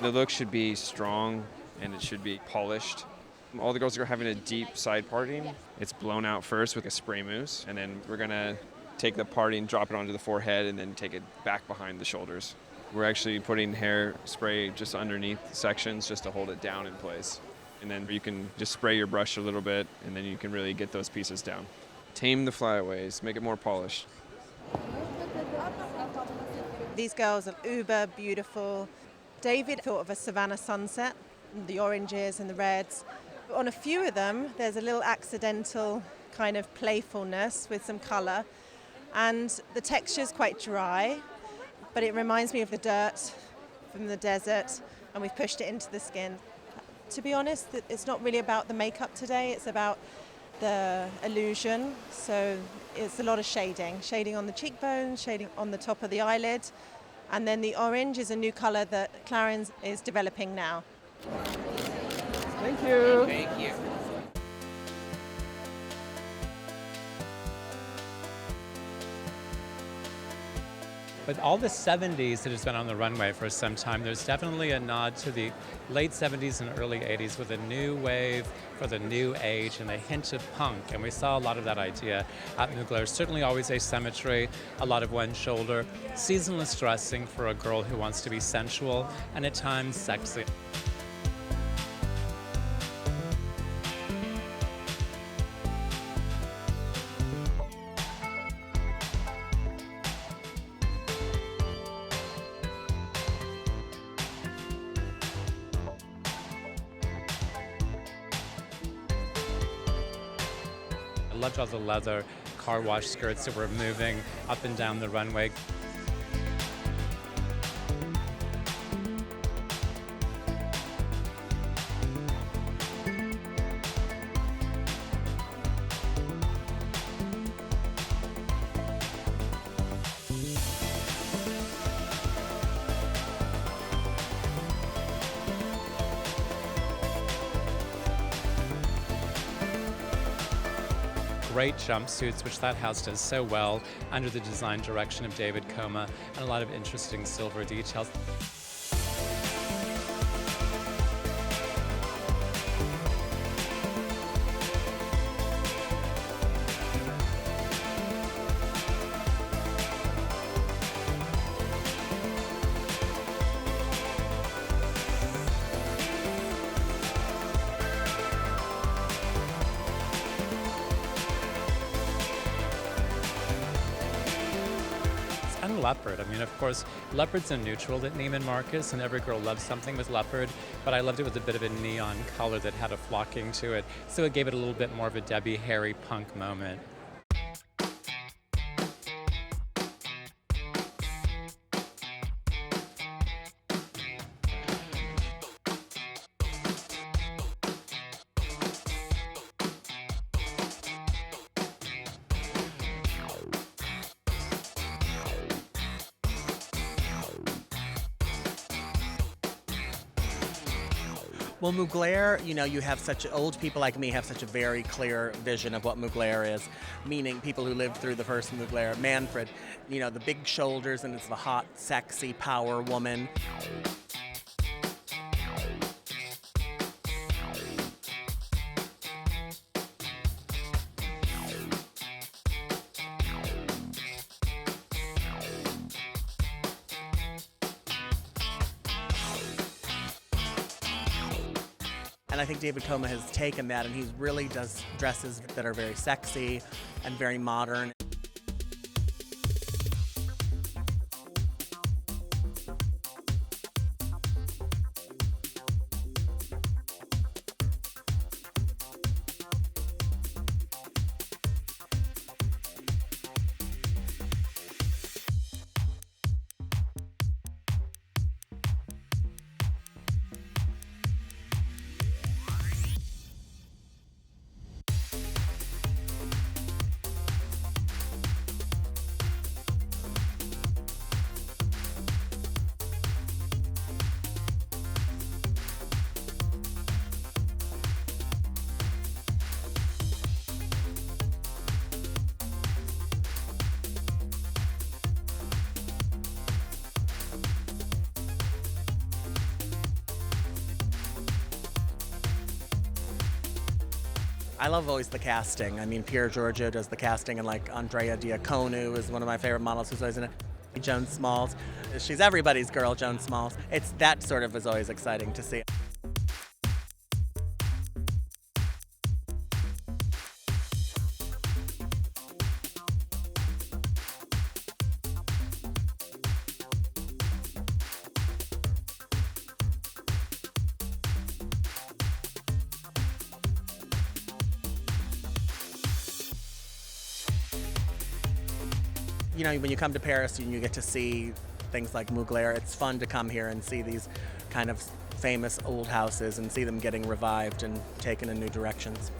The look should be strong and it should be polished. All the girls are having a deep side parting. It's blown out first with a spray mousse, and then we're gonna take the parting, drop it onto the forehead, and then take it back behind the shoulders. We're actually putting hair spray just underneath sections just to hold it down in place. And then you can just spray your brush a little bit, and then you can really get those pieces down. Tame the flyaways, make it more polished. These girls are uber beautiful. David thought of a Savannah sunset, the oranges and the reds. On a few of them, there's a little accidental kind of playfulness with some colour, and the texture's quite dry, but it reminds me of the dirt from the desert, and we've pushed it into the skin. To be honest, it's not really about the makeup today, it's about the illusion. So it's a lot of shading on the cheekbones, shading on the top of the eyelid, and then the orange is a new colour that Clarins is developing now. Thank you. Thank you. With all the 70s that has been on the runway for some time, there's definitely a nod to the late 70s and early 80s with a new wave for the new age and a hint of punk. And we saw a lot of that idea at Mugler. Certainly always asymmetry, a lot of one shoulder, seasonless dressing for a girl who wants to be sensual and at times sexy. I loved all the leather car wash skirts that were moving up and down the runway. Great jumpsuits, which that house does so well under the design direction of David Koma, and a lot of interesting silver details. And leopard. I mean, of course, leopard's a neutral at Neiman Marcus, and every girl loves something with leopard, but I loved it with a bit of a neon color that had a flocking to it, so it gave it a little bit more of a Debbie Harry punk moment. Well, Mugler, you have such old people like me have such a very clear vision of what Mugler is, meaning people who lived through the first Mugler. Manfred, the big shoulders, and it's the hot, sexy power woman. And I think David Koma has taken that, and he really does dresses that are very sexy and very modern. I love always the casting. I mean, Pierre Giorgio does the casting, and like Andrea Diaconu is one of my favorite models who's always in it. Joan Smalls. She's everybody's girl, Joan Smalls. It's that sort of is always exciting to see. You know, when you come to Paris and you get to see things like Mugler, it's fun to come here and see these kind of famous old houses and see them getting revived and taken in new directions.